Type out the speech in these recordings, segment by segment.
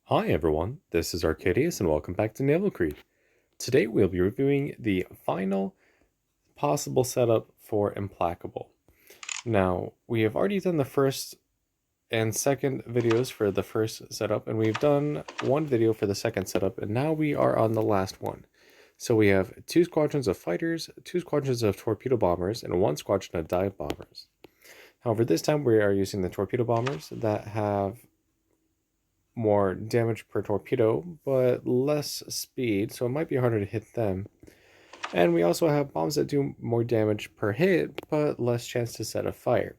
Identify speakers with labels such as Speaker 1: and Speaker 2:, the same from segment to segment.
Speaker 1: Hi everyone, this is Arcadius and welcome back to Naval. Today we'll be reviewing the final possible setup for Implacable. Now, we have already done the first and second videos for the first setup, and we've done one video for the second setup, and now we are on the last one. So we have two squadrons of fighters, two squadrons of torpedo bombers, and one squadron of dive bombers. However, this time we are using the torpedo bombers that have more damage per torpedo, but less speed, so it might be harder to hit them. And we also have bombs that do more damage per hit, but less chance to set a fire.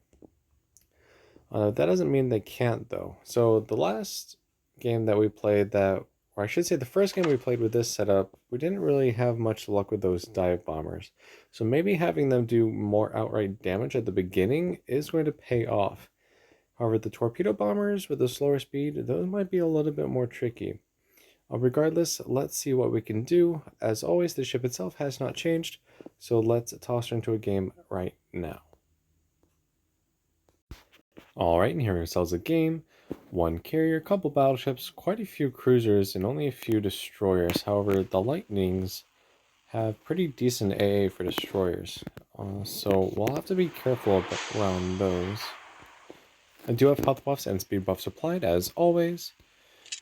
Speaker 1: That doesn't mean they can't, though. So the last game that we played or I should say the first game we played with this setup, we didn't really have much luck with those dive bombers. So maybe having them do more outright damage at the beginning is going to pay off. However, the torpedo bombers with the slower speed, those might be a little bit more tricky. Regardless, let's see what we can do. As always, the ship itself has not changed, so let's toss her into a game right now. Alright, and here ourselves a game. One carrier, couple battleships, quite a few cruisers, and only a few destroyers. However, the Lightnings have pretty decent AA for destroyers, so we'll have to be careful around those. I do have health buffs and speed buffs applied, as always.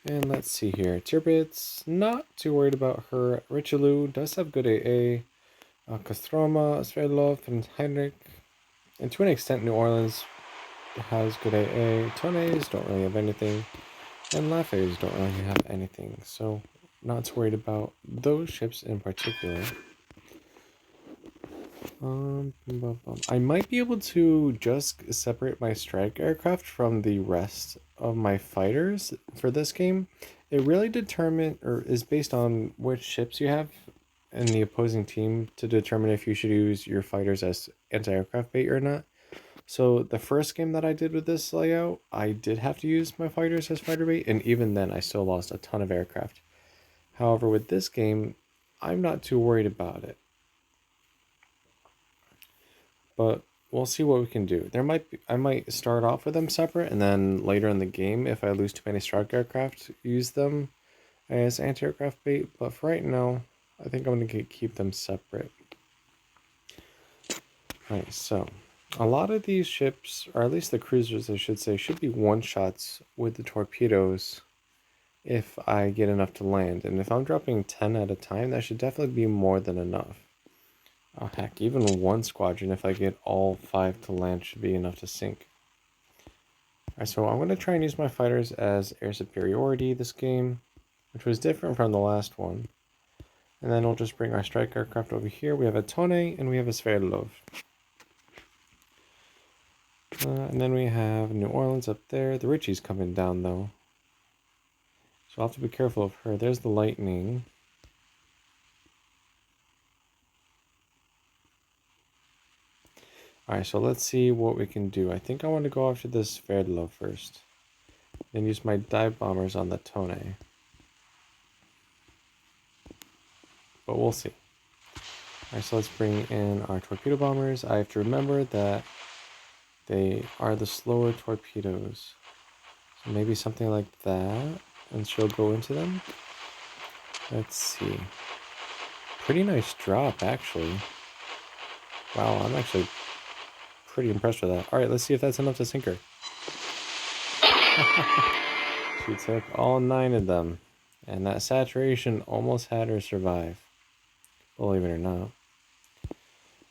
Speaker 1: And let's see here. Tirbits, not too worried about her. Richelieu does have good AA. Kostroma, Sverdlov, and Heinrich. And to an extent, New Orleans has good AA. Tonnes don't really have anything. And Lafayette don't really have anything. So, not too worried about those ships in particular. I might be able to just separate my strike aircraft from the rest of my fighters for this game. It really is based on which ships you have in the opposing team to determine if you should use your fighters as anti-aircraft bait or not. So the first game that I did with this layout, I did have to use my fighters as fighter bait, and even then I still lost a ton of aircraft. However, with this game, I'm not too worried about it. But we'll see what we can do. I might start off with them separate, and then later in the game, if I lose too many strike aircraft, use them as anti-aircraft bait. But for right now, I think I'm going to keep them separate. Alright, so a lot of these ships, or at least the cruisers I should say, should be one-shots with the torpedoes if I get enough to land. And if I'm dropping 10 at a time, that should definitely be more than enough. Oh heck, even one squadron, if I get all 5 to land, should be enough to sink. Alright, so I'm going to try and use my fighters as air superiority this game, which was different from the last one. And then we'll just bring our strike aircraft over here. We have a Tone and we have a Sverdlov. And then we have New Orleans up there. The Richie's coming down though, so I'll have to be careful of her. There's the Lightning. Alright, so let's see what we can do. I think I want to go after this Sverdlov first. Then use my dive bombers on the Tone. But we'll see. Alright, so let's bring in our torpedo bombers. I have to remember that they are the slower torpedoes. So maybe something like that, and she'll go into them. Let's see. Pretty nice drop, actually. Wow, I'm actually pretty impressed with that. Alright, let's see if that's enough to sink her. She took all 9 of them, and that saturation almost had her survive, believe it or not.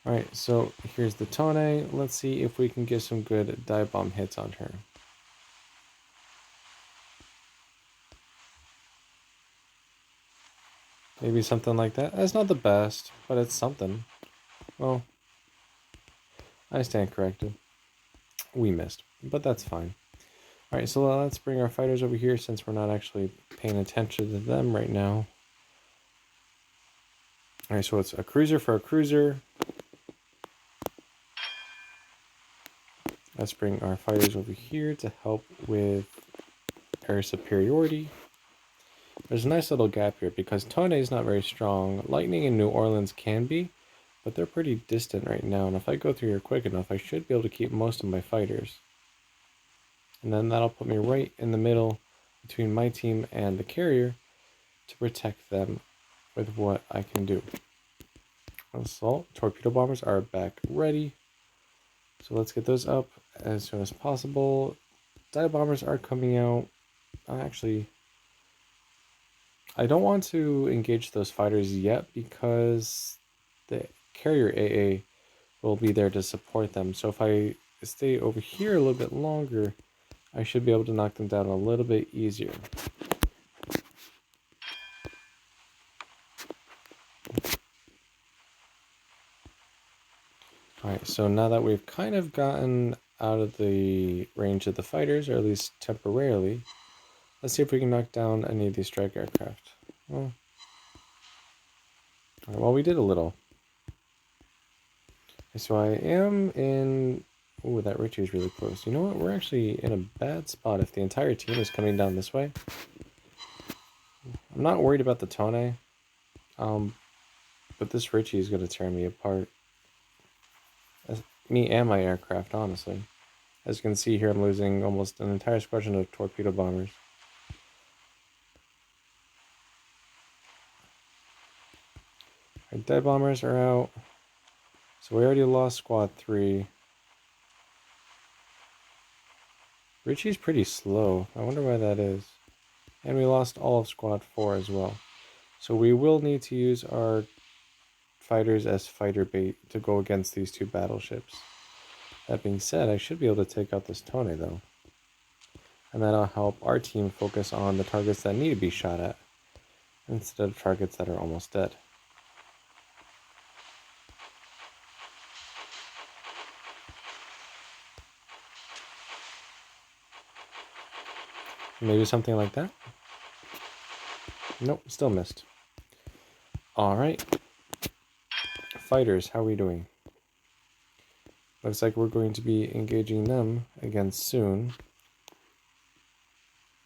Speaker 1: Alright, so here's the Tone. Let's see if we can get some good dive bomb hits on her. Maybe something like that. That's not the best, but it's something. Well, I stand corrected. We missed, but that's fine. Alright, so let's bring our fighters over here since we're not actually paying attention to them right now. Alright, so it's a cruiser for a cruiser. Let's bring our fighters over here to help with air superiority. There's a nice little gap here because Tone is not very strong. Lightning and New Orleans can be, but they're pretty distant right now, and if I go through here quick enough, I should be able to keep most of my fighters. And then that'll put me right in the middle between my team and the carrier to protect them with what I can do. Assault torpedo bombers are back ready. So let's get those up as soon as possible. Dive bombers are coming out. Actually, I don't want to engage those fighters yet because the carrier AA will be there to support them. So if I stay over here a little bit longer, I should be able to knock them down a little bit easier. Alright, so now that we've kind of gotten out of the range of the fighters, or at least temporarily, let's see if we can knock down any of these strike aircraft. Well, we did a little. So I am in... Ooh, that Richie is really close. You know what? We're actually in a bad spot if the entire team is coming down this way. I'm not worried about the Tone, but this Richie is going to tear me apart. Me and my aircraft, honestly. As you can see here, I'm losing almost an entire squadron of torpedo bombers. Our dead bombers are out. So we already lost Squad 3. Richie's pretty slow. I wonder why that is. And we lost all of Squad 4 as well. So we will need to use our fighters as fighter bait to go against these two battleships. That being said, I should be able to take out this Tone though. And that'll help our team focus on the targets that need to be shot at, instead of targets that are almost dead. Maybe something like that? Nope, still missed. Alright. Fighters, how are we doing? Looks like we're going to be engaging them again soon.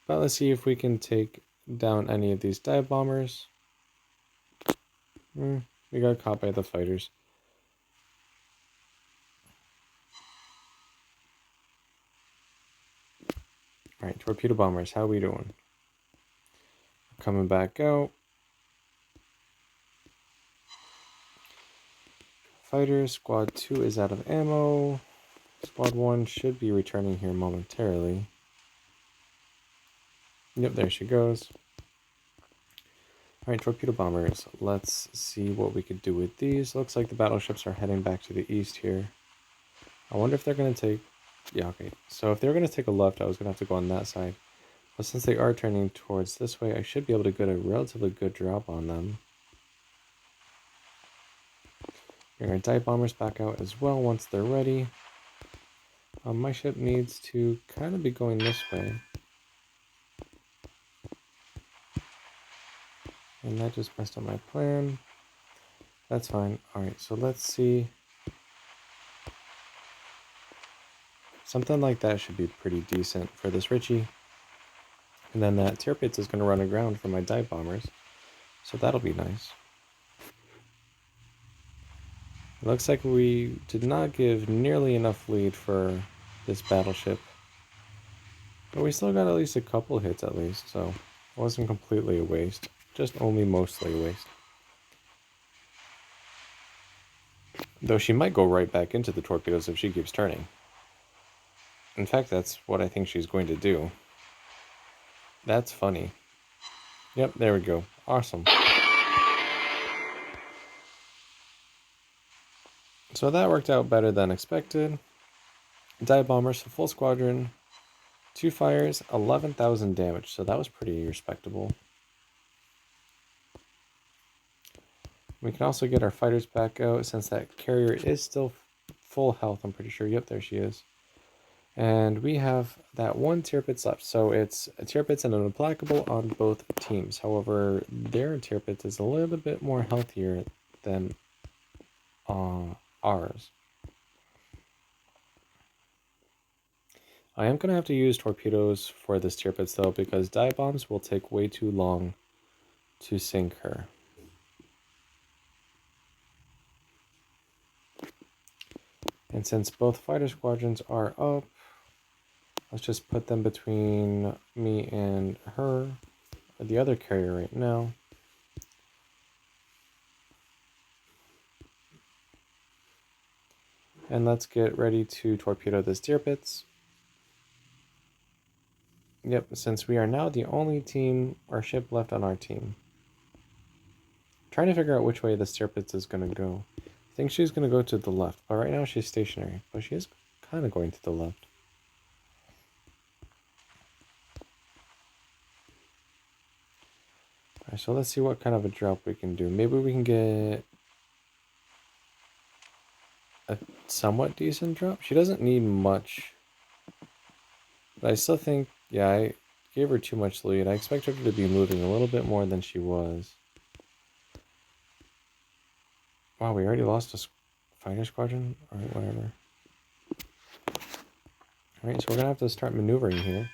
Speaker 1: But let's see if we can take down any of these dive bombers. We got caught by the fighters. Alright, torpedo bombers, how are we doing? Coming back out. Fighters, squad 2 is out of ammo. Squad 1 should be returning here momentarily. Yep, there she goes. Alright, torpedo bombers. Let's see what we could do with these. Looks like the battleships are heading back to the east here. I wonder if they're going to take... Yeah, okay. So if they're going to take a left, I was going to have to go on that side. But since they are turning towards this way, I should be able to get a relatively good drop on them. Bring our dive bombers back out as well once they're ready. My ship needs to kind of be going this way. And that just messed up my plan. That's fine. Alright, so let's see. Something like that should be pretty decent for this Richie. And then that Tirpitz is going to run aground for my dive bombers. So that'll be nice. It looks like we did not give nearly enough lead for this battleship. But we still got at least a couple hits at least, so it wasn't completely a waste. Just only mostly a waste. Though she might go right back into the torpedoes if she keeps turning. In fact, that's what I think she's going to do. That's funny. Yep, there we go. Awesome. So that worked out better than expected. Dive bombers, full squadron, 2 fires, 11,000 damage. So that was pretty respectable. We can also get our fighters back out since that carrier is still full health, I'm pretty sure. Yep, there she is. And we have that one Tirpitz left. So it's a Tirpitz and an Implacable on both teams. However, their Tirpitz is a little bit more healthier than ours. I am going to have to use torpedoes for this Tirpitz though, because dive bombs will take way too long to sink her. And since both fighter squadrons are up, Let's just put them between me and her, or the other carrier right now. And let's get ready to torpedo this Tirpitz. Yep, since we are now the only team or ship left on our team. Trying to figure out which way the Tirpitz is going to go. I think she's going to go to the left, but right now she's stationary. But she is kind of going to the left. Alright, so let's see what kind of a drop we can do. Maybe we can get a somewhat decent drop. She doesn't need much. But I still think, yeah, I gave her too much lead. I expected her to be moving a little bit more than she was. Wow, we already lost a fighter squadron? Alright, whatever. Alright, so we're going to have to start maneuvering here.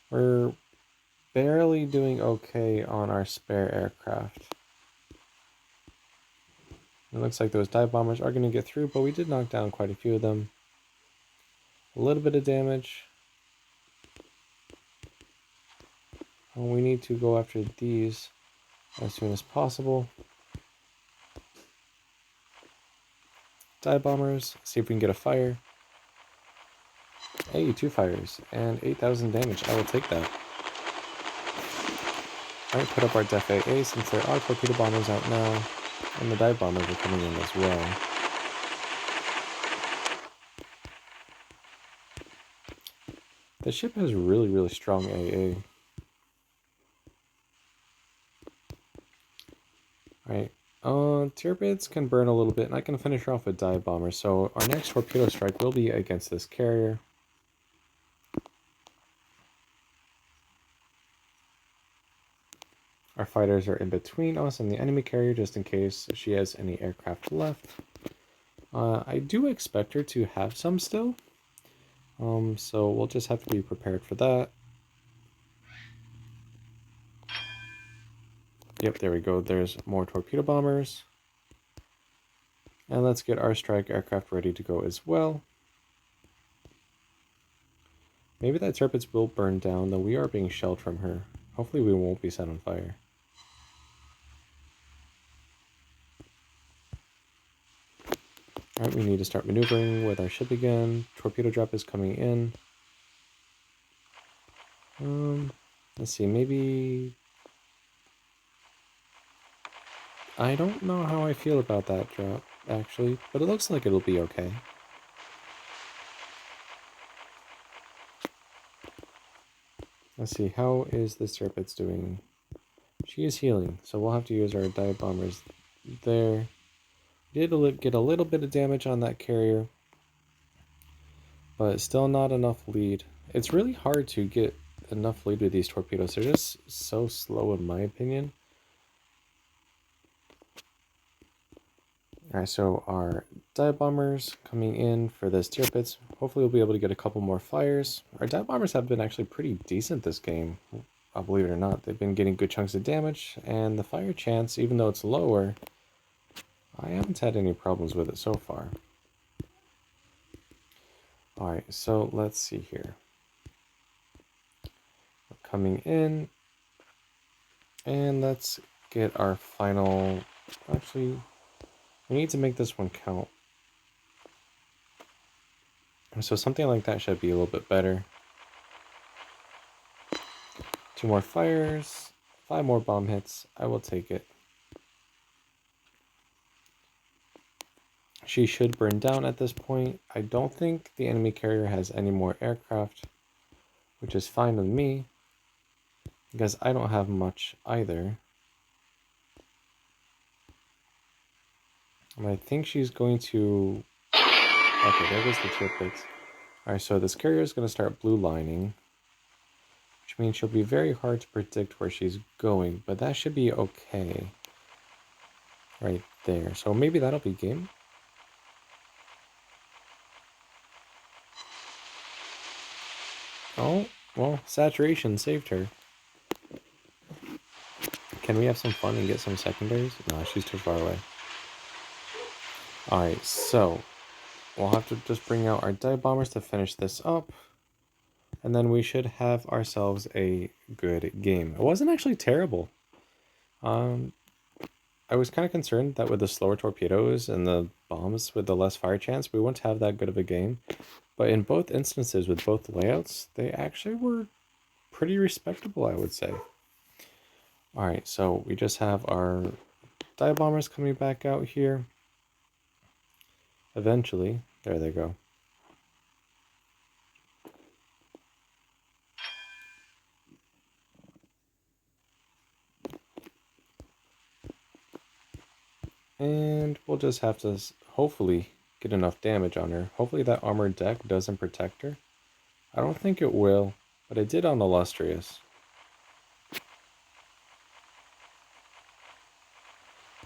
Speaker 1: We're barely doing okay on our spare aircraft. It looks like those dive bombers are going to get through, but we did knock down quite a few of them. A little bit of damage. And we need to go after these as soon as possible. Dive bombers, see if we can get a fire. Hey, 2 fires and 8,000 damage. I will take that. Alright, put up our Def AA since there are torpedo bombers out now, and the dive bombers are coming in as well. The ship has really strong AA. Alright, Tirpitz can burn a little bit, and I can finish her off with dive bombers, so our next torpedo strike will be against this carrier. Our fighters are in between us and the enemy carrier just in case she has any aircraft left. I do expect her to have some still. So we'll just have to be prepared for that. Yep, there we go. There's more torpedo bombers. And let's get our strike aircraft ready to go as well. Maybe that Tirpitz will burn down, though we are being shelled from her. Hopefully we won't be set on fire. Alright, we need to start maneuvering with our ship again. Torpedo drop is coming in. Let's see, maybe... I don't know how I feel about that drop, actually, but it looks like it'll be okay. Let's see, how is this Tirpitz doing? She is healing, so we'll have to use our dive bombers there. We did get a little bit of damage on that carrier, but still not enough lead. It's really hard to get enough lead with these torpedoes. They're just so slow in my opinion. Alright, so our dive bombers coming in for this Tirpitz. Hopefully we'll be able to get a couple more fires. Our dive bombers have been actually pretty decent this game. I'll believe it or not. They've been getting good chunks of damage, and the fire chance, even though it's lower, I haven't had any problems with it so far. Alright, so let's see here. We're coming in, and let's get our final... Actually, we need to make this one count. So something like that should be a little bit better. 2 more fires, 5 more bomb hits. I will take it. She should burn down at this point. I don't think the enemy carrier has any more aircraft, which is fine with me, because I don't have much either. And I think she's going to... Okay, there goes the Tirpitz. Alright, so this carrier is going to start blue lining, which means she'll be very hard to predict where she's going, but that should be okay. Right there. So maybe that'll be game. Oh, well, saturation saved her. Can we have some fun and get some secondaries? No, she's too far away. Alright, so we'll have to just bring out our dive bombers to finish this up. And then we should have ourselves a good game. It wasn't actually terrible. I was kind of concerned that with the slower torpedoes and the bombs with the less fire chance, we wouldn't have that good of a game. But in both instances, with both layouts, they actually were pretty respectable, I would say. Alright, so we just have our dive bombers coming back out here. Eventually, there they go. And we'll just have to hopefully get enough damage on her. Hopefully that armored deck doesn't protect her. I don't think it will, but it did on Illustrious.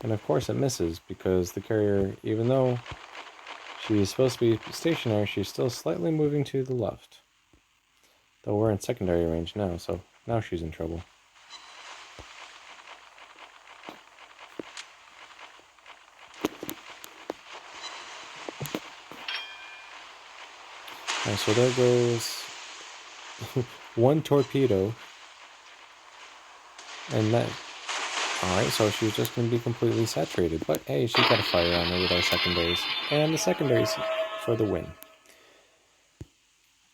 Speaker 1: And of course it misses, because the carrier, even though she's supposed to be stationary, she's still slightly moving to the left. Though we're in secondary range now, so now she's in trouble. And so there goes one torpedo. And that... Alright, so she's just going to be completely saturated. But hey, she got a fire on her with our secondaries. And the secondaries for the win.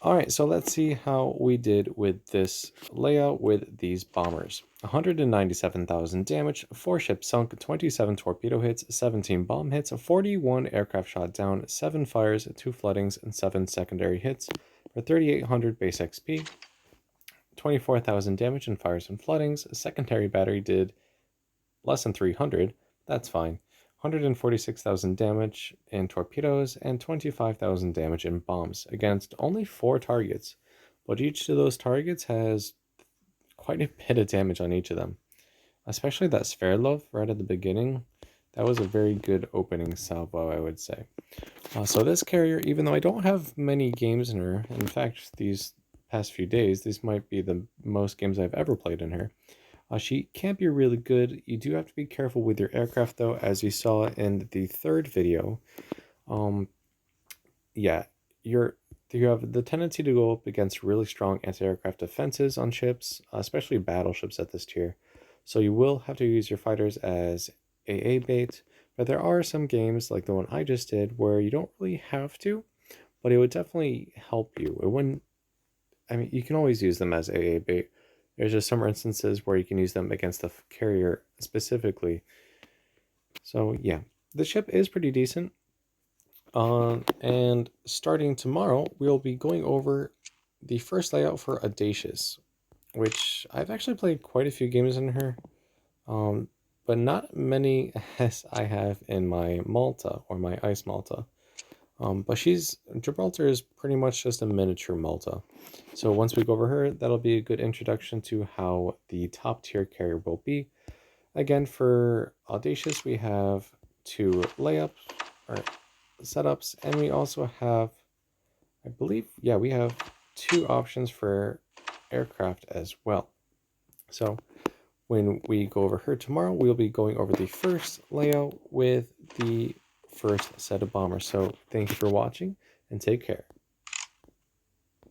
Speaker 1: Alright, so let's see how we did with this layout with these bombers. 197,000 damage, 4 ships sunk, 27 torpedo hits, 17 bomb hits, 41 aircraft shot down, 7 fires, 2 floodings, and 7 secondary hits for 3,800 base XP. 24,000 damage in fires and floodings. A secondary battery did less than 300. That's fine. 146,000 damage in torpedoes and 25,000 damage in bombs against only 4 targets. But each of those targets has quite a bit of damage on each of them. Especially that Sverlov right at the beginning. That was a very good opening salvo, I would say. So this carrier, even though I don't have many games in her, in fact, these past few days, these might be the most games I've ever played in her. She can be really good. You do have to be careful with your aircraft, though, as you saw in the third video. Yeah, you have the tendency to go up against really strong anti-aircraft defenses on ships, especially battleships at this tier. So you will have to use your fighters as AA bait, but there are some games, like the one I just did, where you don't really have to, but it would definitely help you. It wouldn't... I mean, you can always use them as AA bait. There's just some instances where you can use them against the carrier specifically. So yeah, the ship is pretty decent. And starting tomorrow, we'll be going over the first layout for Audacious, which I've actually played quite a few games in her, but not many as I have in my Malta or my Ice Malta. But Gibraltar is pretty much just a miniature Malta. So once we go over her, that'll be a good introduction to how the top tier carrier will be. Again, for Audacious, we have 2 layups or setups, and we also have, I believe, yeah, we have 2 options for aircraft as well. So when we go over her tomorrow, we'll be going over the first layout with the first set of bombers. So thank you for watching and take care.